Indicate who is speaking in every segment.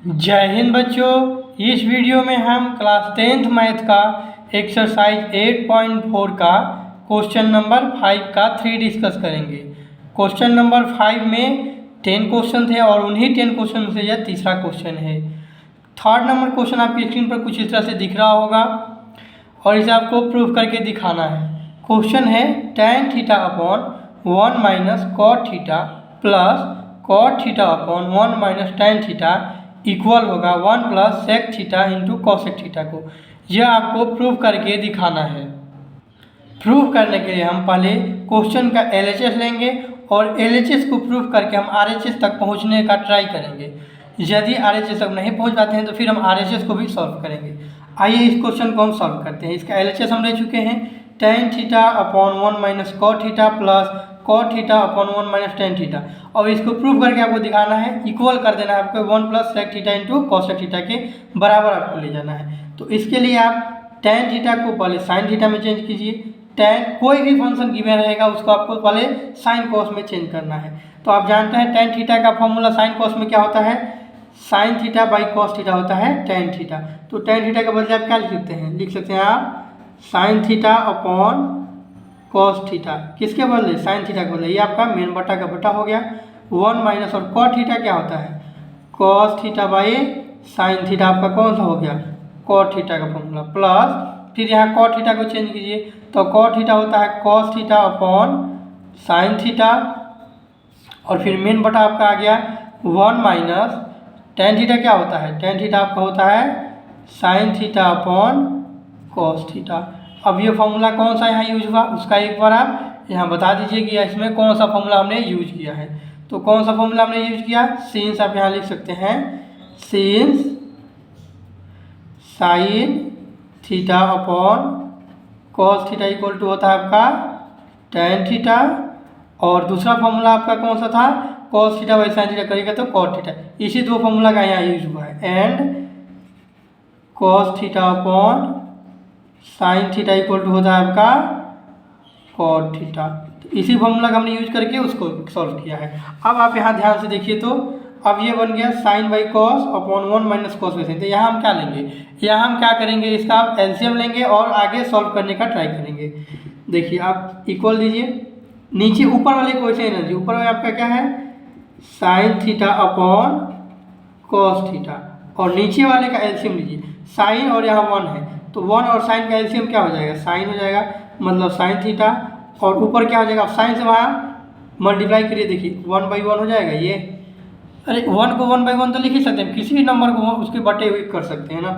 Speaker 1: जय हिंद बच्चों। इस वीडियो में हम क्लास 10th मैथ का एक्सरसाइज 8.4 का क्वेश्चन नंबर 5 का 3 डिस्कस करेंगे। क्वेश्चन नंबर 5 में 10 क्वेश्चन थे और उन्हीं 10 क्वेश्चन में से यह तीसरा क्वेश्चन है। थर्ड नंबर क्वेश्चन आपकी स्क्रीन पर कुछ इस तरह से दिख रहा होगा और इसे आपको प्रूफ करके दिखाना है। क्वेश्चन है tan theta upon 1 minus cot theta plus cot theta upon 1 minus tan theta equal होगा 1 plus sec theta into cosec theta को। यह आपको प्रूफ करके दिखाना है। प्रूफ करने के लिए हम पहले क्वेश्चन का LHS लेंगे और LHS को प्रूफ करके हम RHS तक पहुंचने का ट्राई करेंगे। यदि RHS तक नहीं पहुंच पाते हैं तो फिर हम RHS को भी सॉल्व करेंगे। आइए इस क्वेश्चन को हम सॉल्व करते हैं। इसका LHS हम ले चुके हैं tan theta upon 1 minus cot theta plus cot theta upon 1 minus tan theta, और इसको प्रूव करके आपको दिखाना है, इक्वल कर देना है आपको 1 plus sec theta into cosec theta के बराबर आपको ले जाना है। तो इसके लिए आप tan थीटा को पहले साइन थीटा में चेंज कीजिए। tan कोई भी फंक्शन गिवन रहेगा उसको आपको पहले साइन कॉस में चेंज करना है। तो आप जानते हैं tan थीटा का फॉर्मूला साइन कॉस में क्या होता है, sine theta by cos theta होता है tan थीटा। तो tan थीटा के बदले आप क्या लिख सकते हैं, लिख सकते हैं आप sign theta upon cos theta. किसके बदले, साइन थीटा के बदले। ये आपका मेन बटा का बटा हो गया 1 माइनस, और कॉट थीटा क्या होता है, cos theta by sine theta आपका कौन सा हो गया, कॉट थीटा का फॉर्मूला, प्लस फिर यहाँ कॉट थीटा को चेंज कीजिए तो कॉट थीटा होता है cos theta upon sine theta, और फिर मेन बटा आपका आ गया 1 माइनस tan थीटा क्या होता है, tan थीटा आपका होता है sign theta upon cos theta. अब ये फॉर्मूला कौन सा यहाँ यूज हुआ उसका एक बार आप यहाँ बता दीजिए कि इसमें कौन सा फॉर्मूला हमने यूज किया है। तो कौन सा फॉर्मूला हमने यूज किया, सिंस आप यहाँ लिख सकते हैं since sine theta upon cos theta equal to होता है आपका tan थीटा, और दूसरा फॉर्मूला आपका कौन सा था, cos theta by sine theta करेगा तो कॉट थीटा। इसी दो फॉर्मूला का यहाँ यूज हुआ है। And cos theta upon sine theta equal to होता है आपका कॉट थीटा। तो इसी फॉर्मूला का हमने यूज करके उसको सॉल्व किया है। अब आप यहाँ ध्यान से देखिए तो अब ये बन गया sine by cos upon 1 minus cos by sine. तो यहाँ हम क्या लेंगे, यहाँ हम क्या करेंगे, इसका आप एलसीएम लेंगे और आगे सॉल्व करने का ट्राई करेंगे। देखिए आप इक्वल दीजिए, नीचे ऊपर वाले को वैसे ही ना दीजिए, ऊपर वाले आपका क्या है sign theta upon cos theta, और नीचे वाले का एलसीएम लीजिए, साइन और यहाँ 1 है तो 1 और साइन का एलसीएम क्या हो जाएगा, साइन हो जाएगा, मतलब साइन थीटा, और ऊपर क्या हो जाएगा, साइन से वहाँ मल्टीप्लाई करिए, देखिए 1 बाई 1 हो जाएगा ये। अरे 1 को 1 बाई 1 तो लिख ही सकते हैं, किसी भी नंबर को उसके बटे हुए कर सकते हैं ना।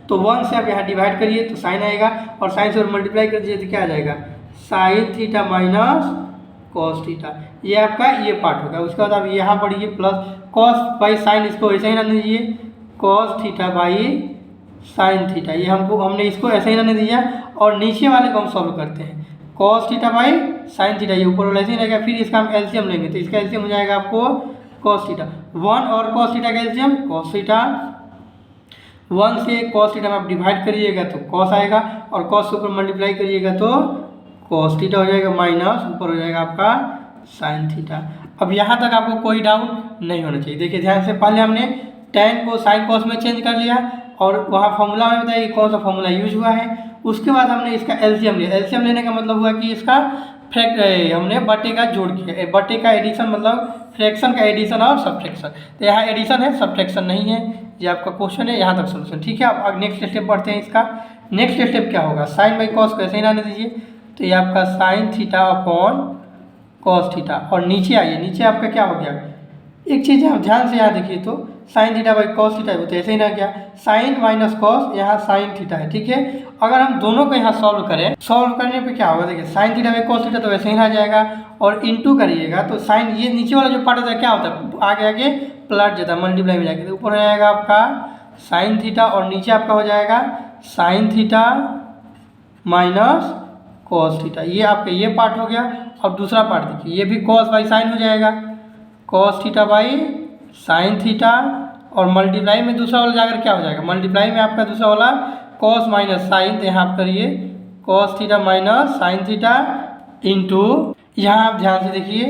Speaker 1: तो 1 से आप यहाँ डिवाइड करिए तो साइन आएगा, और साइन से मल्टीप्लाई कर दीजिए तो क्या आ जाएगा, sign theta minus cos theta. ये आपका ये पार्ट होगा। उसके बाद आप यहाँ पढ़िए प्लस कॉस बाई साइन, इसको ऐसे ही ना दीजिए, cos theta by sine theta, ये हमने इसको ऐसे ही रहने दिया, और नीचे वाले को हम सॉल्व करते हैं cos theta by sine theta, ये ऊपर वाला ऐसे ही रहेगा। फिर इसका हम एलसीएम लेंगे तो इसका एलसीएम हो जाएगा आपको कॉस थीटा 1 और कॉस थीटा का एलसीएम कॉस थीटा। 1 से कॉस थीटा में आप डिवाइड करिएगा तो कॉस आएगा, और कॉस के ऊपर मल्टीप्लाई करिएगा तो कॉस थीटा हो जाएगा, माइनस ऊपर हो जाएगा आपका साइन थीटा। अब यहाँ तक आपको कोई डाउट नहीं होना चाहिए। देखिए ध्यान से, पहले हमने tan को साइन कॉस में चेंज कर लिया और वहाँ फॉर्मूला में बताइए कौन सा फॉर्मूला यूज हुआ है। उसके बाद हमने इसका एलसीएम लिया। एलसीएम लेने का मतलब हुआ कि इसका हमने बटे का जोड़ किया, बटे का एडिशन, मतलब फ्रैक्शन का एडिशन और सब्ट्रैक्शन। तो यहाँ एडिशन है, सब्ट्रैक्शन नहीं है। ये आपका क्वेश्चन है, यहाँ तक सोल्यूशन ठीक है। अब नेक्स्ट स्टेप बढ़ते हैं। इसका नेक्स्ट स्टेप क्या होगा, साइन बाई कॉस को ऐसे ही रहने दीजिए, तो ये आपका sign theta upon cos theta, और नीचे आइए, नीचे आपका क्या हो गया, एक चीज़ आप ध्यान से यहाँ देखिए तो sine theta by cos theta, तो ऐसे ही ना गया, साइन माइनस कॉस, यहाँ साइन थीटा है ठीक है। अगर हम दोनों को यहाँ सॉल्व करें, सॉल्व करने पे क्या होगा, देखिए sine theta by cos theta तो वैसे ही रह जाएगा, और इनटू करिएगा तो साइन, ये नीचे वाला जो पार्ट होता है क्या होता है, आगे आगे प्लट जाता है, मल्टीप्लाई में जाके तो ऊपर हो जाएगा आपका साइन थीटा, और नीचे आपका हो जाएगा sign theta minus cos theta. ये आपका ये पार्ट हो गया। अब दूसरा पार्ट देखिए, ये भी कॉस बाई साइन हो जाएगा, cos theta by sine theta, और मल्टीप्लाई में दूसरा वाला जाकर क्या हो जाएगा, मल्टीप्लाई में आपका दूसरा वाला कॉस माइनस साइन, तो यहाँ आप करिए cos theta minus sine theta into, यहाँ आप ध्यान से देखिए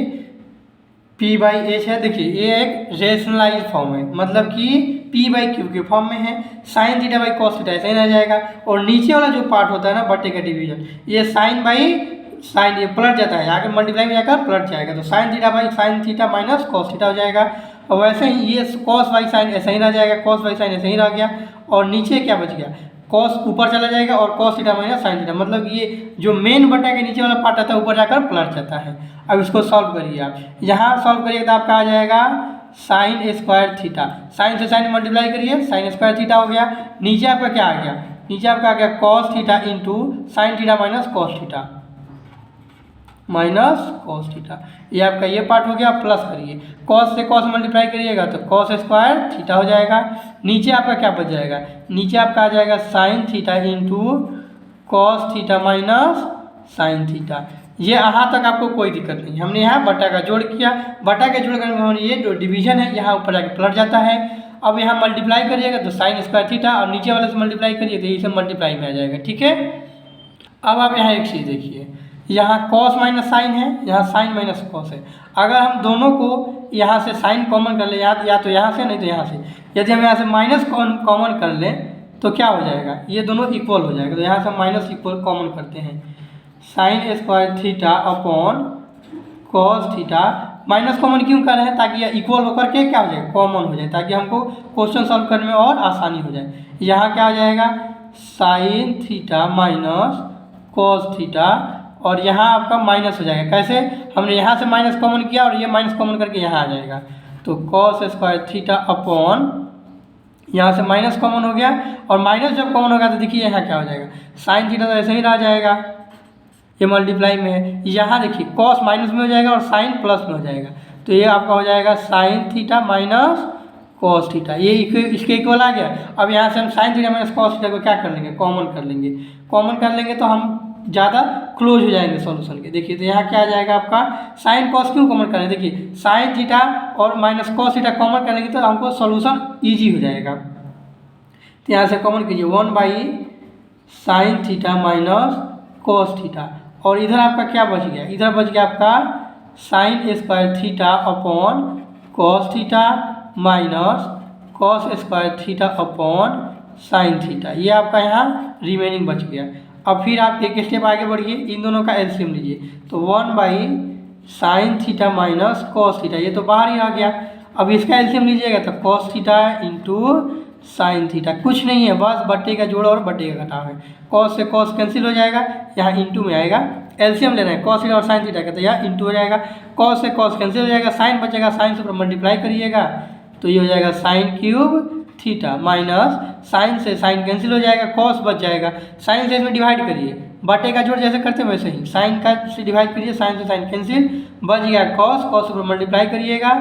Speaker 1: p/h है। देखिए ये एक रेशनलाइज फॉर्म है, मतलब कि p/q के फॉर्म में है। Sine theta by cos theta ऐसा ही रह जाएगा। और नीचे वाला जो पार्ट होता है ना बटे का डिवीजन, ये साइन बाई साइन, ये पलट जाता है, आगे मल्टीप्लाई में जाकर पलट जाएगा, तो sine theta by sine theta minus cos theta हो जाएगा। और वैसे ही ये कॉस बाई साइन ऐसा ही रह जाएगा, कॉस बाई साइन ऐसा ही रह गया। और नीचे क्या बच गया, कॉस ऊपर चला जाएगा और cos theta minus sine theta, मतलब ये जो मेन बटा के नीचे वाला पार्ट आता है ऊपर जाकर पलट जाता है। अब इसको सॉल्व करिए आप, यहाँ सॉल्व करिए तो आपका आ जाएगा साइन स्क्वायर थीटा, साइन से साइन मल्टीप्लाई करिए, साइन स्क्वायर थीटा हो गया। नीचे आपका क्या आ गया, नीचे आपका आ गया cos theta into sine theta minus cos theta minus cos theta, ये आपका ये पार्ट हो गया। प्लस करिए, कॉस से कॉस मल्टीप्लाई करिएगा तो कॉस स्क्वायर थीटा हो जाएगा। नीचे आपका क्या बच जाएगा, नीचे आपका आ जाएगा sine theta into cos theta minus sine theta. ये यहाँ तक आपको कोई दिक्कत नहीं, हमने यहाँ बटा का जोड़ किया, बटा के जोड़ करने में ये जो डिवीजन है यहाँ ऊपर जाके पलट जाता है। अब यहाँ मल्टीप्लाई करिएगा तो साइन स्क्वायर थीटा, और नीचे वाले से मल्टीप्लाई करिए तो इसे मल्टीप्लाई में आ जाएगा, ठीक है। अब आप यहाँ एक चीज़ देखिए, यहाँ कॉस माइनस साइन है, यहाँ साइन माइनस कॉस है। अगर हम दोनों को यहाँ से साइन कॉमन कर ले, या तो यहाँ से नहीं तो यहाँ से, यदि हम यहाँ से माइनस कॉमन कर लें तो क्या हो जाएगा, ये दोनों इक्वल हो जाएगा। तो यहाँ से हम माइनस इक्वल कॉमन करते हैं, sign square theta upon cos theta. Minus common क्यों कर रहे हैं, ताकि यह इक्वल होकर के क्या हो जाए, कॉमन हो जाए, ताकि हमको क्वेश्चन सॉल्व करने में और आसानी हो जाए। यहाँ क्या हो जाएगा, sign theta minus cos theta, और यहाँ आपका माइनस हो जाएगा। कैसे, हमने यहाँ से माइनस कॉमन किया और ये माइनस कॉमन करके यहाँ आ जाएगा, तो कॉस स्क्वायर थीटा अपॉन, यहाँ से माइनस कॉमन हो गया, और माइनस जब कॉमन होगा तो देखिए यहाँ क्या हो जाएगा, साइन थीटा तो ऐसे ही रह जाएगा, ये मल्टीप्लाई में है। यहाँ देखिए कॉस माइनस में हो जाएगा और साइन प्लस में हो जाएगा, तो ये आपका हो जाएगा sign theta minus cos theta, ये इसके इक्वल आ गया। अब यहाँ से हम sign theta minus cos theta को क्या कर लेंगे, कॉमन कर लेंगे। कॉमन कर लेंगे तो हम ज़्यादा क्लोज हो जाएंगे सॉल्यूशन के। देखिए तो यहाँ क्या आ जाएगा आपका, साइन कॉस क्यों कॉमन करें, देखिए साइन थीटा और माइनस कॉस थीटा कॉमन करेंगे तो हमको सॉल्यूशन इजी हो जाएगा। तो यहाँ से कॉमन कीजिए 1/साइन थीटा माइनस कॉस थीटा, और इधर आपका क्या बच गया, इधर बच गया आपका sign square theta upon cos theta minus cos square theta upon sine theta, ये आपका यहाँ रिमेनिंग बच गया। अब फिर आप एक स्टेप आगे बढ़िए, इन दोनों का एलसीएम लीजिए, तो 1/साइन थीटा माइनस कॉस थीटा, ये तो बाहर ही आ गया। अब इसका एलसीएम लीजिएगा तो cos theta into sine theta, कुछ नहीं है, बस बट्टे का जोड़ और बट्टे का घटाव है। कॉस से कॉस कैंसिल हो जाएगा, यहाँ इंटू में आएगा, एलसीएम लेना है कॉस थीटा और साइन थीटा का, तो यहाँ इंटू हो जाएगा, कॉस से कॉस कैंसिल हो जाएगा, साइन बचेगा, साइन से मल्टीप्लाई करिएगा तो ये हो जाएगा sine cube theta minus sine से साइन कैंसिल हो जाएगा, कॉस बच जाएगा, साइन से इसमें डिवाइड करिए, बटे का जोड़ जैसे करते हैं वैसे ही साइन का से डिवाइड करिए, साइन से साइन कैंसिल, बच गया कॉस, कॉस पर मल्टीप्लाई करिएगा,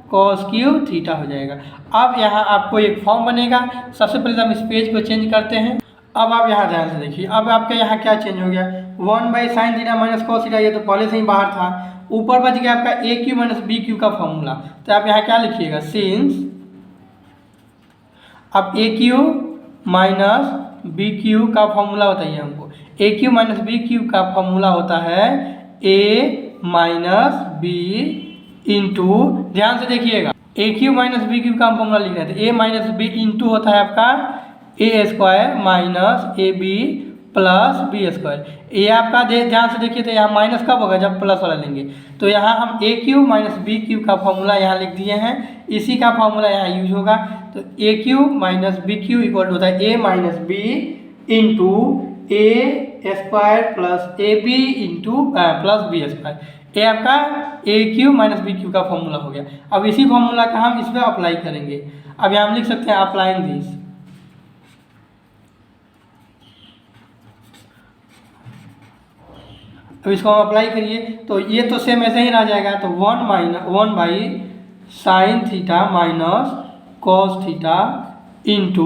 Speaker 1: कॉस क्यूब थीटा हो जाएगा। अब यहाँ आपको एक फॉर्म बनेगा। सबसे पहले हम इस पेज को चेंज करते हैं। अब आप यहाँ ध्यान से देखिए, अब आपके यहाँ क्या चेंज हो गया, 1/साइन थीटा माइनस कॉस थीटा, ये तो पहले से ही बाहर था। ऊपर बच गया आपका a q minus b q का फॉर्मूला, तो आप यहाँ क्या लिखिएगा, सिंस, अब ए क्यू माइनस बी क्यू का फॉर्मूला बताइए हमको, ए क्यू माइनस बी क्यू का फॉर्मूला होता है ए माइनस बी इंटू, ध्यान से देखिएगा, ए क्यू माइनस बी क्यू का हम फॉर्मूला लिख रहे थे, ए माइनस बी इंटू होता है आपका a square minus a b plus b square. ये आपका ध्यान से देखिए, तो यहाँ माइनस कब होगा, जब प्लस वाला लेंगे। तो यहाँ हम ए क्यू माइनस बी क्यू का फॉर्मूला यहाँ लिख दिए हैं, इसी का फॉर्मूला यहाँ यूज होगा। तो a q minus b q equal होता है a minus b into a square plus a b into plus b square. ये आपका a q minus b q का फॉर्मूला हो गया। अब इसी फॉर्मूला का हम इस पर अप्लाई करेंगे। अब यहाँ हम लिख सकते हैं अप्लाइंग दिस, अब इसको हम अप्लाई करिए तो ये तो सेम ऐसे ही रह जाएगा। तो 1/साइन theta minus cos theta into,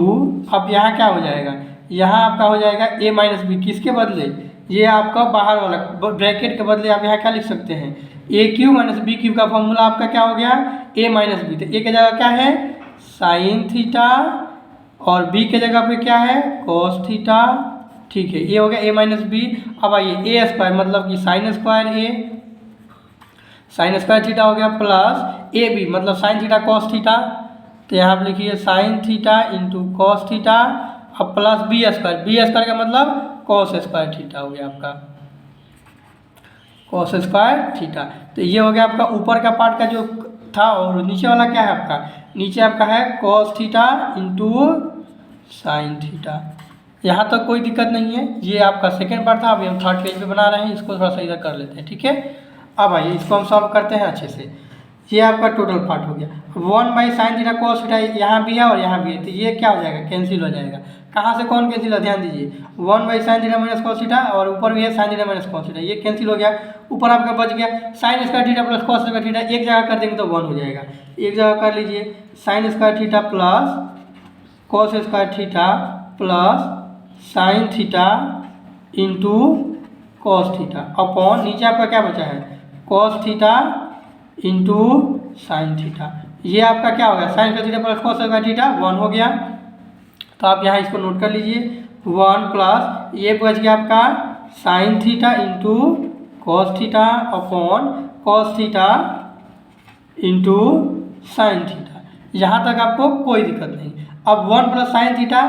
Speaker 1: अब यहाँ क्या हो जाएगा, यहाँ आपका हो जाएगा ए माइनस बी, किसके बदले, ये आपका बाहर वाला ब्रैकेट के बदले आप यहाँ क्या लिख सकते हैं, ए क्यू माइनस बी क्यू का फॉर्मूला आपका क्या हो गया, ए माइनस बी। तो ए की जगह क्या है साइन थीटा और बी के जगह पे क्या है कॉस थीटा, ठीक है, ये हो गया ए माइनस बी। अब आइए ए स्क्वायर मतलब कि साइन स्क्वायर ए, साइन स्क्वायर थीटा हो गया प्लस ए बी मतलब साइन थीटा कॉस थीटा, तो यहाँ पर लिखिए sine theta into cos theta अब प्लस बी स्क्वायर का मतलब कॉस स्क्वायर थीटा हो गया आपका, कॉस स्क्वायर थीटा। तो ये हो गया आपका ऊपर का पार्ट का जो था, और नीचे वाला क्या है आपका, नीचे आपका है cos theta into sine theta. यहाँ तक कोई दिक्कत नहीं है, ये आपका सेकेंड पार्ट था। अभी हम थर्ड पेज पे बना रहे हैं, इसको थोड़ा सा इधर कर लेते हैं, ठीक है। अब आइए इसको हम सॉल्व करते हैं अच्छे से। ये आपका टोटल पार्ट हो गया 1/sin थीटा cos थीटा, यहाँ भी है और यहाँ भी है, तो ये क्या हो जाएगा, कैंसिल हो जाएगा। कहाँ से कौन कैंसिल हो, ध्यान दीजिए 1/sin theta minus cos theta और ऊपर भी है sin theta minus cos theta, ये कैंसिल हो गया। ऊपर आपका बच गया sin square theta plus cos square theta, एक जगह कर देंगे तो 1 हो जाएगा। एक जगह कर लीजिए sin square theta plus cos square theta plus sin theta into cos theta upon नीचे आपका क्या बचा है cos theta into sine theta. ये आपका क्या हो गया sine square theta plus cos square theta 1 हो गया। तो आप यहाँ इसको नोट कर लीजिए 1 प्लस ये बच गया आपका sine theta into cos theta upon cos theta into sine theta. यहाँ तक आपको कोई दिक्कत नहीं। अब 1 plus sine theta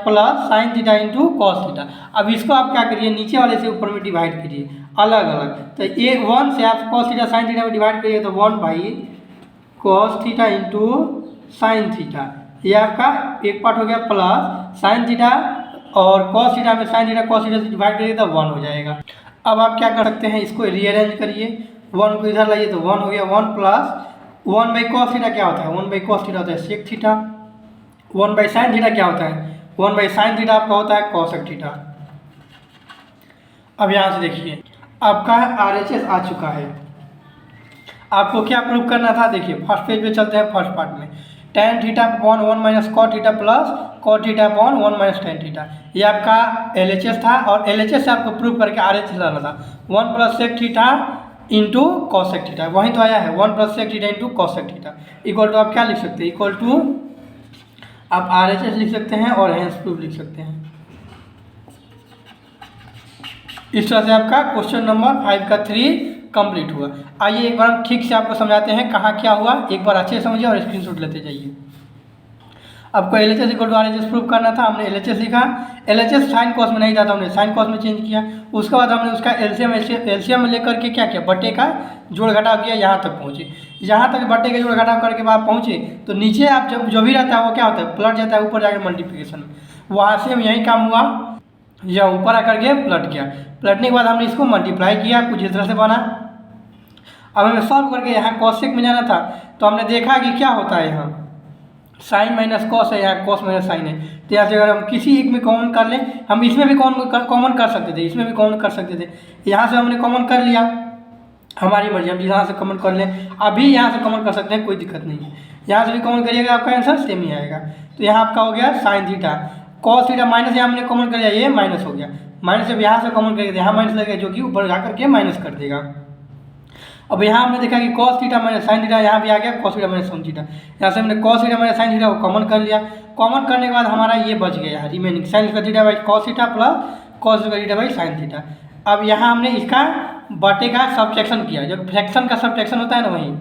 Speaker 1: plus sine theta into cos theta. अब इसको आप क्या करिए नीचे वाले से ऊपर में डिवाइड करिए अलग अलग। तो ये 1 से आप कॉस थीटा साइन थीटा में डिवाइड करिए तो 1/cos theta into sine theta, ये आपका एक पार्ट हो गया प्लस साइन थीटा और कॉस थीटा में साइन थीटा कॉस थीटा से डिवाइड करिए तो 1 हो जाएगा। अब आप क्या कर सकते हैं इसको रीअरेंज करिए, 1 को इधर लाइए तो 1 हो गया। 1 प्लस 1/cos थीटा क्या होता है 1/cos थीटा होता है sec थीटा। 1/sin थीटा क्या होता है 1/sin थीटा आपका होता है cosec थीटा। अब यहाँ से देखिए आपका RHS आ चुका है। आपको क्या प्रूव करना था, देखिए फर्स्ट पेज पे चलते हैं। फर्स्ट पार्ट में tan theta upon 1 minus cot theta plus cot theta upon 1 minus tan theta, ये आपका LHS था और LHS से आपको प्रूव करके RHS लाना था। 1 plus sec theta into cosec theta, वहीं तो आया है 1 plus sec theta into cosec theta equal to आप क्या लिख सकते हैं, इक्वल टू आप RHS लिख सकते हैं और हेंस प्रूफ लिख सकते हैं। इस तरह से आपका क्वेश्चन नंबर 5 का 3 कंप्लीट हुआ। आइए एक बार हम ठीक से आपको समझाते हैं कहाँ क्या हुआ, एक बार अच्छे से समझिए और स्क्रीनशॉट लेते जाइए। आपको LHS equal to RHS proof करना था, हमने LHS लिखा। LHS साइन कॉस में नहीं था तो हमने साइन कॉस में चेंज किया। उसके बाद हमने उसका एलसीएम लेकर के क्या किया, बटे का जोड़ घटाव किया, यहाँ तक पहुँचे। यहाँ तक बटे का जोड़ घटाव करके बाद पहुँचे तो नीचे आप जब जो भी रहता है वो क्या होता है पलट जाता है ऊपर जाकर मल्टीप्लिकेशन में। वहाँ से हम यही काम हुआ, या ऊपर आकर के पलट गया। पलटने के बाद हमने इसको मल्टीप्लाई किया, कुछ इस तरह से बना। अब हमें सॉल्व करके यहाँ कॉसेक में जाना था तो हमने देखा कि क्या होता है यहाँ साइन माइनस कॉस है, यहाँ कॉस माइनस साइन है। तो यहाँ से अगर हम किसी एक में कॉमन कर लें, हम इसमें भी कॉमन कर सकते थे, इसमें भी कॉमन कर सकते थे। यहाँ से हमने कॉमन कर लिया, हमारी मर्जी, हम यहाँ से कॉमन कर लें। अभी यहाँ से कॉमन कर सकते हैं, कोई दिक्कत नहीं है। यहाँ से भी कॉमन करिएगा आपका आंसर सेम ही आएगा। तो यहाँ आपका हो गया sine theta cos theta minus, यहाँ हमने कॉमन कर लिया, ये माइनस हो गया। माइनस जब यहाँ से कॉमन करेंगे यहाँ माइनस लगेगा जो कि ऊपर जाकर के माइनस कर देगा। अब यहाँ हमने देखा कि cos theta minus sine theta, यहाँ भी आ गया cos theta minus sine theta. यहाँ से हमने cos theta minus sine theta को कॉमन कर लिया। कॉमन करने के बाद हमारा ये बच गया यहाँ remaining sign square theta by cos theta plus cos square theta by sine theta. अब यहाँ हमने इसका बटे का सब्ट्रैक्शन किया, जब फ्रैक्शन का सब्ट्रैक्शन होता है ना वहीं,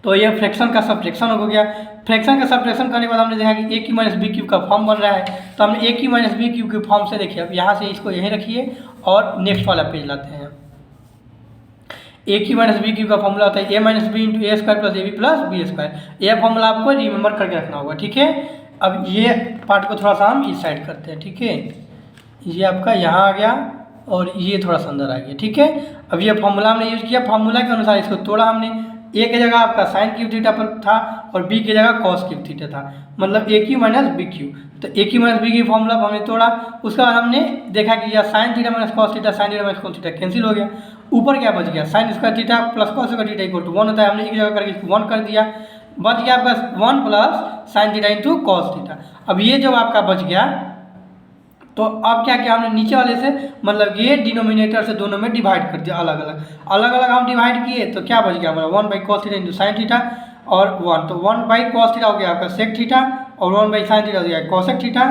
Speaker 1: तो ये फ्रैक्शन का सब्ट्रैक्शन हो गया। फ्रैक्शन का सब्ट्रैक्शन करने के बाद हमने देखा कि ए की माइनस बी क्यूब का फॉर्म बन रहा है, तो हमने ए की माइनस बी क्यूब के फॉर्म से देखिए। अब यहाँ से इसको यहीं रखिए और नेक्स्ट वाला पेज लाते हैं। ए की माइनस बी क्यूब का फॉर्मूला होता है a minus b into a square plus a b plus b square. यह फॉर्मूला आपको रिमेंबर करके रखना होगा, ठीक है। अब ये पार्ट को थोड़ा सा हम इस साइड करते हैं, ठीक है। ये आपका यहाँ आ गया और ये थोड़ा सा अंदर आ गया, ठीक है। अब ये फॉर्मूला हमने यूज किया, फॉर्मूला के अनुसार इसको तोड़ा हमने। ए की जगह आपका साइन क्यूब थीटा पर था और बी की जगह कॉस क्यूब थीटा था, मतलब ए की माइनस बी क्यूब। तो ए की माइनस बी की फॉर्मूला हमने तोड़ा। उसके बाद हमने देखा कि यह sine theta minus cos theta sine theta minus cos theta cancel हो गया। ऊपर क्या बच गया sine square theta plus cos square theta equal to 1 होता है। हमने एक जगह करके इसको 1 कर दिया, बच गया आपका 1 plus sine theta into cos theta. अब ये जब आपका बच गया तो अब क्या किया हमने नीचे वाले से, मतलब ये डिनोमिनेटर से दोनों में डिवाइड कर दिया, अलग अलग हम डिवाइड किए। तो क्या बच गया हमारा 1/cos theta into sine theta और 1, तो 1/cos थीटा हो गया आपका सेक थीटा और 1/sin थीटा हो गया कॉसेक थीटा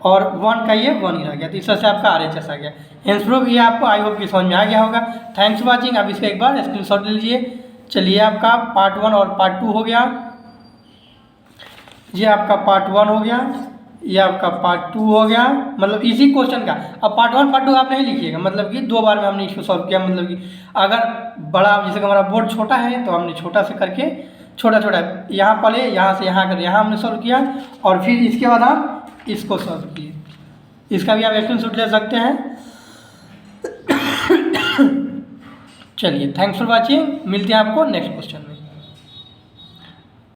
Speaker 1: और 1 का ये 1 ही रह गया, तो इस तरह से आपका RHS आ गया। इंप्रूव ये आपको आई होप कि समझ में आ गया होगा। Thanks for watching. अब इसका एक बार स्क्रीनशॉट ले लीजिए। चलिए आपका पार्ट 1 और पार्ट 2 हो गया, ये आपका पार्ट 1 हो गया, ये आपका पार्ट 2 हो गया, मतलब इसी क्वेश्चन का। अब पार्ट 1 पार्ट 2 आप नहीं लिखिएगा, मतलब कि 2 बार में हमने इसको सॉल्व किया। मतलब कि अगर बड़ा जैसे कि हमारा बोर्ड छोटा है तो हमने छोटा से करके छोटा छोटा यहाँ पहले यहाँ से यहाँ कर यहाँ हमने सॉल्व किया, और फिर इसके बाद हम इसको सॉल्व किए। इसका भी आप स्क्रीनशॉट ले सकते हैं। चलिए थैंक्स फॉर वॉचिंग, मिलते हैं आपको नेक्स्ट क्वेश्चन में।